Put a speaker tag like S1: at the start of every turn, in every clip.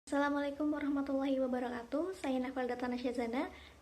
S1: Assalamualaikum warahmatullahi wabarakatuh. Saya Navalda Tanasya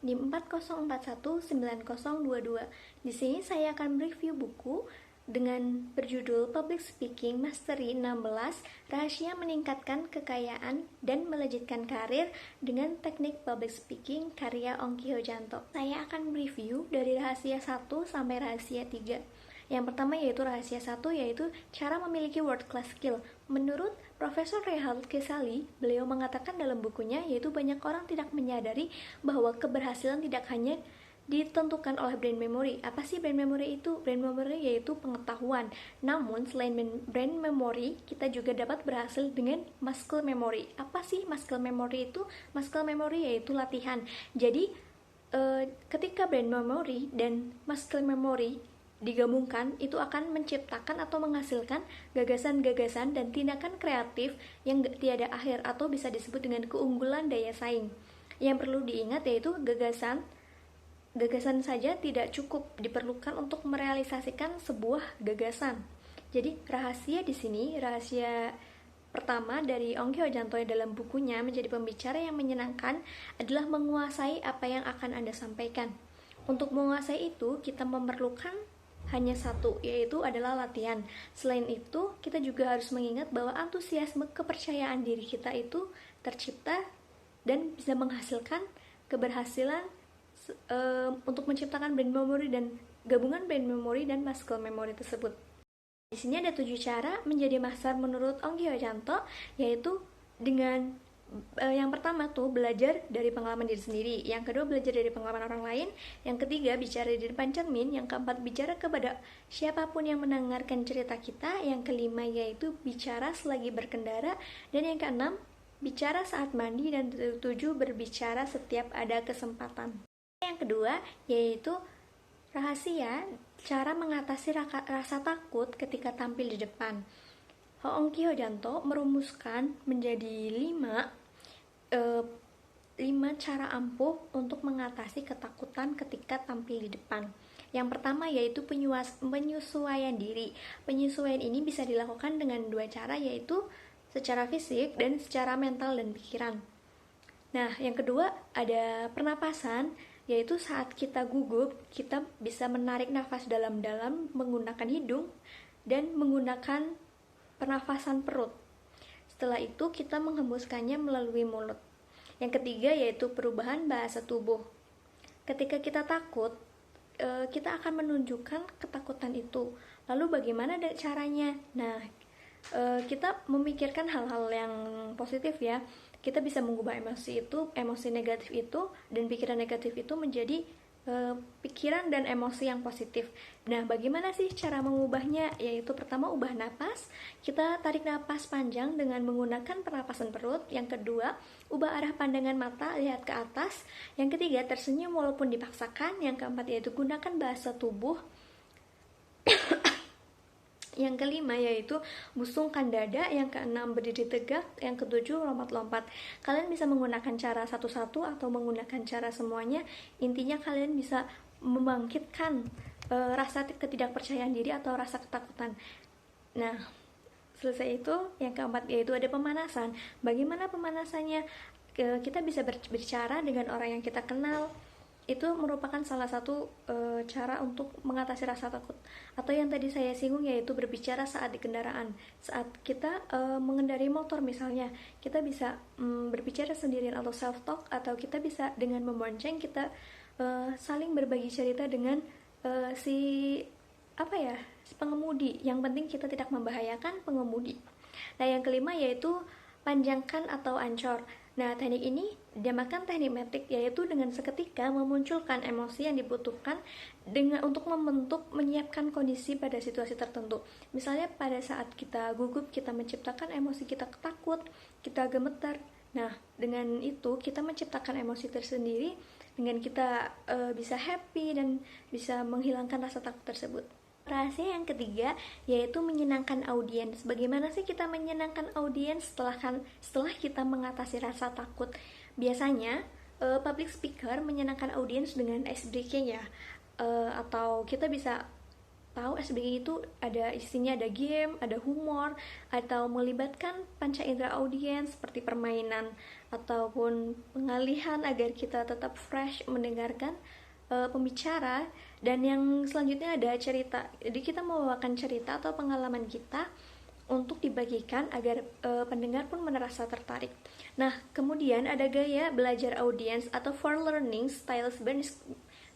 S1: di 40419022. Di sini saya akan mereview buku dengan berjudul Public Speaking Mastery 16: Rahasia Meningkatkan Kekayaan dan Melejitkan Karir dengan Teknik Public Speaking karya Ongki Hojanto. Saya akan mereview dari rahasia 1 sampai rahasia 3. Yang pertama yaitu rahasia 1, yaitu cara memiliki world class skill. Menurut Profesor Rehal Kesali, beliau mengatakan dalam bukunya, yaitu banyak orang tidak menyadari bahwa keberhasilan tidak hanya ditentukan oleh brain memory. Apa sih brain memory itu? Brain memory yaitu pengetahuan. Namun selain brain memory, kita juga dapat berhasil dengan muscle memory. Apa sih muscle memory itu? Muscle memory yaitu latihan. Jadi ketika brain memory dan muscle memory digabungkan, itu akan menciptakan atau menghasilkan gagasan-gagasan dan tindakan kreatif yang tiada akhir atau bisa disebut dengan keunggulan daya saing. Yang perlu diingat yaitu gagasan saja tidak cukup, diperlukan untuk merealisasikan sebuah gagasan. Jadi rahasia di sini, rahasia pertama dari Ongki Hojanto dalam bukunya Menjadi Pembicara yang Menyenangkan adalah menguasai apa yang akan Anda sampaikan. Untuk menguasai itu, kita memerlukan hanya satu, yaitu adalah latihan. Selain itu, kita juga harus mengingat bahwa antusiasme kepercayaan diri kita itu tercipta dan bisa menghasilkan keberhasilan untuk menciptakan brain memory dan gabungan brain memory dan muscle memory tersebut. Di sini ada 7 cara menjadi master menurut Ongki Hojanto, yaitu dengan yang pertama tuh belajar dari pengalaman diri sendiri, yang kedua belajar dari pengalaman orang lain, yang ketiga bicara di depan cermin, yang keempat bicara kepada siapapun yang mendengarkan cerita kita, yang kelima yaitu bicara selagi berkendara, dan yang keenam bicara saat mandi, dan ketujuh berbicara setiap ada kesempatan. Yang kedua yaitu rahasia cara mengatasi rasa takut ketika tampil di depan. Ongki Hojanto merumuskan menjadi 5 cara ampuh untuk mengatasi ketakutan ketika tampil di depan. Yang pertama yaitu penyesuaian diri. Penyesuaian ini bisa dilakukan dengan 2 cara, yaitu secara fisik dan secara mental dan pikiran. Nah, yang kedua ada pernapasan, yaitu saat kita gugup, kita bisa menarik nafas dalam-dalam menggunakan hidung dan menggunakan pernafasan perut. Setelah itu kita menghembuskannya melalui mulut. Yang ketiga yaitu perubahan bahasa tubuh. Ketika kita takut, kita akan menunjukkan ketakutan itu. Lalu bagaimana caranya? Nah, kita memikirkan hal-hal yang positif ya. Kita bisa mengubah emosi negatif itu dan pikiran negatif itu menjadi pikiran dan emosi yang positif. Nah, bagaimana sih cara mengubahnya? Yaitu pertama, ubah napas. Kita tarik napas panjang dengan menggunakan pernapasan perut. Yang kedua, ubah arah pandangan mata, lihat ke atas. Yang ketiga, tersenyum walaupun dipaksakan. Yang keempat yaitu gunakan bahasa tubuh. Yang kelima yaitu busungkan dada. Yang keenam berdiri tegak. Yang ketujuh lompat-lompat. Kalian bisa menggunakan cara satu-satu atau menggunakan cara semuanya. Intinya kalian bisa membangkitkan rasa ketidakpercayaan diri atau rasa ketakutan. Nah, selesai itu, yang keempat yaitu ada pemanasan. Bagaimana pemanasannya? Kita bisa berbicara dengan orang yang kita kenal. Itu merupakan salah satu cara untuk mengatasi rasa takut. Atau yang tadi saya singgung yaitu berbicara saat di kendaraan. Saat kita mengendarai motor misalnya, kita bisa berbicara sendirian atau self talk, atau kita bisa dengan membonceng, kita saling berbagi cerita dengan si pengemudi. Yang penting kita tidak membahayakan pengemudi. Nah, yang kelima yaitu panjangkan atau ancor. Nah, teknik ini dinamakan teknik metik, yaitu dengan seketika memunculkan emosi yang dibutuhkan untuk menyiapkan kondisi pada situasi tertentu. Misalnya pada saat kita gugup, kita menciptakan emosi kita takut, kita gemetar. Nah, dengan itu kita menciptakan emosi tersendiri, dengan kita bisa happy dan bisa menghilangkan rasa takut tersebut. Rahasia yang ketiga yaitu menyenangkan audiens. Bagaimana sih kita menyenangkan audiens setelah kita mengatasi rasa takut? Biasanya public speaker menyenangkan audiens dengan ice breaking ya, atau kita bisa tahu SBG itu ada isinya, ada game, ada humor, atau melibatkan panca indera audiens seperti permainan ataupun pengalihan agar kita tetap fresh mendengarkan pembicara. Dan yang selanjutnya ada cerita. Jadi kita membawakan cerita atau pengalaman kita untuk dibagikan agar pendengar pun merasa tertarik. Nah, kemudian ada gaya belajar audiens atau for learning styles.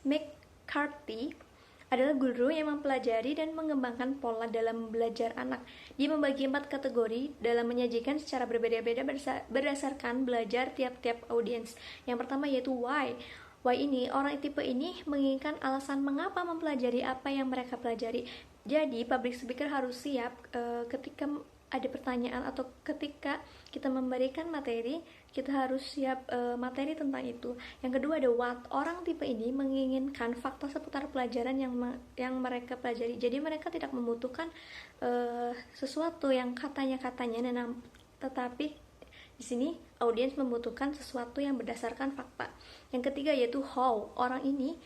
S1: McCarthy adalah guru yang mempelajari dan mengembangkan pola dalam belajar anak. Dia membagi 4 kategori dalam menyajikan secara berbeda-beda berdasarkan belajar tiap-tiap audiens. Yang pertama yaitu why. Why ini, orang tipe ini menginginkan alasan mengapa mempelajari apa yang mereka pelajari. Jadi, public speaker harus siap ketika ada pertanyaan atau ketika kita memberikan materi, kita harus siap materi tentang itu. Yang kedua ada what. Orang tipe ini menginginkan fakta seputar pelajaran yang mereka pelajari. Jadi mereka tidak membutuhkan sesuatu yang katanya, tetapi di sini audiens membutuhkan sesuatu yang berdasarkan fakta. Yang ketiga yaitu how. Orang ini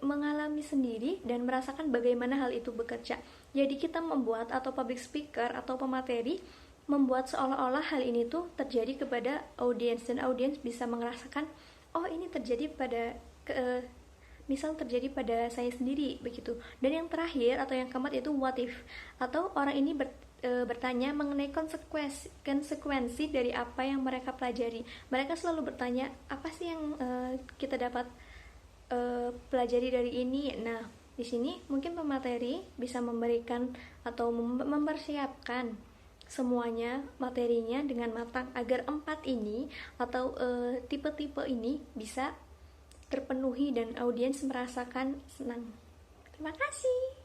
S1: mengalami sendiri dan merasakan bagaimana hal itu bekerja. Jadi kita membuat atau public speaker atau pemateri membuat seolah-olah hal ini tuh terjadi kepada audiens dan audiens bisa merasakan oh ini terjadi pada misal terjadi pada saya sendiri begitu. Dan yang terakhir atau yang keempat itu what if, atau orang ini bertanya mengenai konsekuensi dari apa yang mereka pelajari. Mereka selalu bertanya apa sih yang kita dapat pelajari dari ini. Nah, di sini mungkin pemateri bisa memberikan atau mempersiapkan semuanya materinya dengan matang agar 4 ini atau tipe-tipe ini bisa terpenuhi dan audiens merasakan senang. Terima kasih.